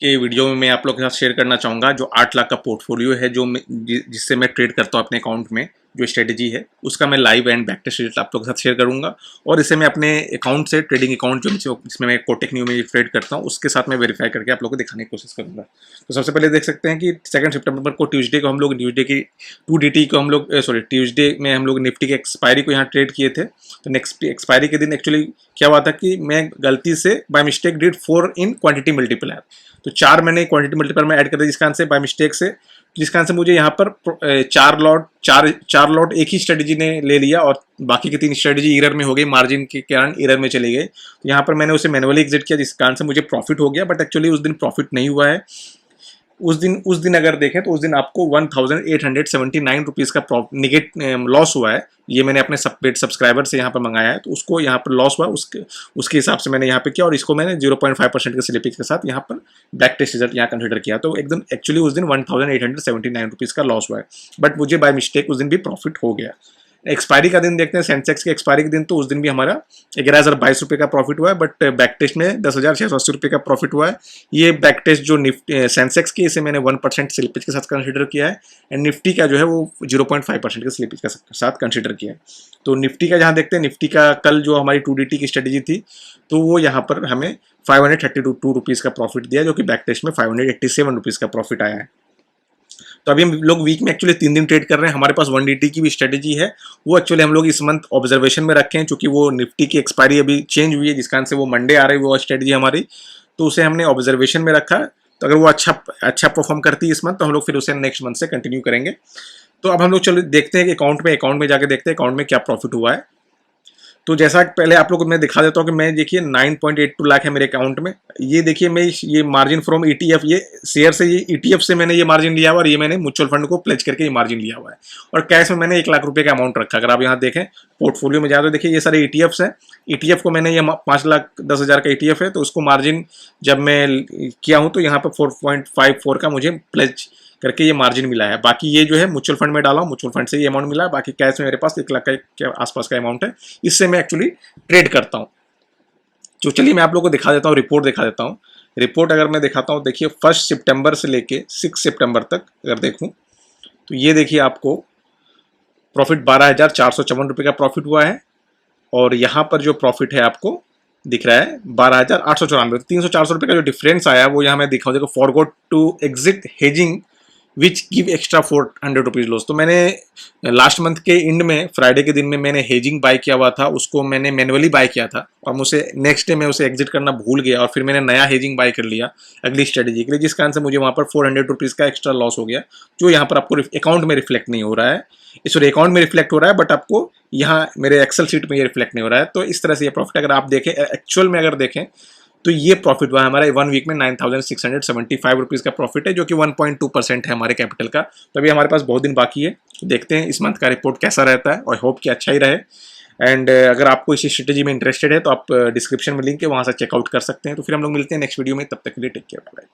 के वीडियो में मैं आप लोग के साथ शेयर करना चाहूँगा जो 8 लाख का पोर्टफोलियो है, जो जिससे मैं ट्रेड करता हूँ अपने अकाउंट में, जो स्ट्रेटजी है उसका मैं live and back test result आप लोग के साथ शेयर करूँगा। और इसे मैं अपने अकाउंट से, ट्रेडिंग अकाउंट जो जिसमें मैं कोटक न्यू में ट्रेड करता हूँ, उसके साथ मैं वेरीफाई करके आप लोग को दिखाने की कोशिश करूँगा। तो सबसे पहले देख सकते हैं कि 2 सितंबर को ट्यूसडे को हम लोग ट्यूसडे में हम लोग निफ्टी के एक्सपायरी को यहाँ ट्रेड किए थे। तो नेक्स्ट एक्सपायरी के दिन एक्चुअली क्या हुआ था कि मैं गलती से by mistake did 4 in quantity multiplier, तो 4 मैंने क्वांटिटी मल्टीप्लायर में ऐड कर दिया, जिसका आंसर बाय मिस्टेक से, जिसका आंसर मुझे यहाँ पर 4 लॉट एक ही स्ट्रेटजी ने ले लिया और बाकी की 3 स्ट्रेटजी एरर में हो गई, मार्जिन के कारण एरर में चली गई। तो यहाँ पर मैंने उसे मैनुअली एग्जिट किया, जिसका कारण से मुझे प्रॉफिट हो गया, बट एक्चुअली उस दिन प्रॉफिट नहीं हुआ है। उस दिन अगर देखें तो उस दिन आपको 1879 रुपीज़ का लॉस हुआ है। ये मैंने अपने पेड सब्सक्राइबर से यहाँ पर मंगाया है, तो उसको यहाँ पर लॉस हुआ, उसके हिसाब से मैंने यहाँ पे किया और इसको मैंने 0.5% के स्लिपेज के साथ यहाँ पर बैक टेस्ट रिजल्ट यहाँ कंसिडर किया। तो एकदम एक्चुअली उस दिन 1879 रुपीज़ का लॉस हुआ है, बट मुझे बाय मिस्टेक उस दिन भी प्रॉफिट हो गया। एक्सपायरी का दिन देखते हैं, सेंसेक्स के एक्सपायरी के दिन, तो उस दिन भी हमारा 11,022 रुपये का प्रॉफिट हुआ है, बट बैक टेस्ट में 10,680 रुपये का प्रॉफिट हुआ है। ये बैक टेस्ट जो सेंसेक्स की, इसे मैंने 1% स्लिपेज के साथ कंसिडर किया है, एंड निफ्टी का जो है वो 0.5% के स्लिपेज के साथ कंसिडर किया है। तो निफ्टी का जहाँ देखते हैं, निफ्टी का कल जो हमारी 2DT की स्ट्रेटेजी थी, तो वो यहाँ पर हमें 532 रुपीज़ का प्रॉफिट दिया, जो कि बैक टेस्ट में 587 रुपीज़ का प्रॉफिट आया है। तो अभी हम लोग वीक में एक्चुअली 3 दिन ट्रेड कर रहे हैं। हमारे पास 1DT की भी स्ट्रेटेजी है, वो एक्चुअली हम लोग इस मंथ ऑब्जर्वेशन में रखे हैं, क्योंकि वो निफ्टी की एक्सपायरी अभी चेंज हुई है, जिसका से वो मंडे आ रही है वो स्ट्रेटेजी हमारी, तो उसे हमने ऑब्जर्वेशन में रखा है। तो अगर वो अच्छा परफॉर्म करती है इस मंथ, तो हम लोग फिर उसे नेक्स्ट मंथ से कंटिन्यू करेंगे। तो अब हम लोग चलो देखते हैं कि अकाउंट में जाके देखते हैं अकाउंट में क्या प्रॉफिट हुआ है। तो जैसा पहले आप लोग को मैं दिखा देता हूँ कि मैं देखिए 9.82 लाख है मेरे अकाउंट में। ये देखिए मैं ये मार्जिन फ्रॉम ETF, ये शेयर से, ये ETF से मैंने ये मार्जिन लिया हुआ, और ये मैंने म्यूचुअल फंड को प्लेज करके ये मार्जिन लिया हुआ है, और कैश में मैंने 1 लाख रुपए का अमाउंट रखा। अगर आप यहाँ देखें पोर्टफोलियो में जाए तो देखिए ये सारे ETFs हैं। ETF को मैंने ये 5,10,000 का ETF है, तो उसको मार्जिन जब मैं किया हूँ तो यहाँ पर 4.54 का मुझे प्लेज करके ये मार्जिन मिला है। बाकी ये जो है म्यूचुअल फंड में डाला हूँ, म्यूचुअल फंड से ये अमाउंट मिला है। बाकी कैश में मेरे पास 1 लाख के आसपास का अमाउंट है, इससे मैं एक्चुअली ट्रेड करता हूँ। तो चलिए मैं आप लोगों को दिखा देता हूँ, रिपोर्ट दिखा देता हूँ। रिपोर्ट अगर मैं दिखाता हूँ, देखिए 1 सितंबर से लेके 6 सितंबर तक अगर देखूँ तो ये देखिए आपको प्रॉफिट 12,454 रुपये का प्रॉफिट हुआ है, और यहाँ पर जो प्रॉफिट है आपको दिख रहा है 12,894। 300-400 रुपये का जो डिफरेंस आया वो यहाँ मैं दिखाऊँ, देखो forgot to exit hedging which give extra 400 rupees loss. तो मैंने लास्ट मंथ के एंड में फ्राइडे के दिन में मैंने हेजिंग बाय किया हुआ था, उसको मैंने मैनुअली बाय किया था, और मुझे नेक्स्ट डे में उसे एग्जिट करना भूल गया, और फिर मैंने नया हेजिंग बाय कर लिया अगली स्ट्रेटेजी के लिए, जिस कारण से मुझे वहाँ पर 400 रुपीज़ का एक्स्ट्रा लॉस हो गया, जो यहाँ पर आपको अकाउंट में रिफ्लेक्ट नहीं हो रहा है। सॉरी, अकाउंट में रिफ्लेक्ट हो रहा है, बट आपको यहाँ मेरे एक्सेल शीट में ये रिफ्लेक्ट नहीं हो रहा है। तो इस तरह से ये प्रॉफिट अगर आप देखें, एक्चुअल में अगर देखें, तो ये प्रॉफिट हुआ है हमारा 1 वीक में 9,675 रुपीज़ का प्रॉफिट है, जो कि 1.2% है हमारे कैपिटल का। तो अभी हमारे पास बहुत दिन बाकी है, तो देखते हैं इस मंथ का रिपोर्ट कैसा रहता है, और होप कि अच्छा ही रहे। एंड अगर आपको इसी स्ट्रेटेजी में इंटरेस्टेड है तो आप डिस्क्रिप्शन में लिंक है, वहाँ से चेकआउट कर सकते हैं। तो फिर हम लोग मिलते हैं नेक्स्ट वीडियो में, तब तक के लिए टेक केयर, बाय।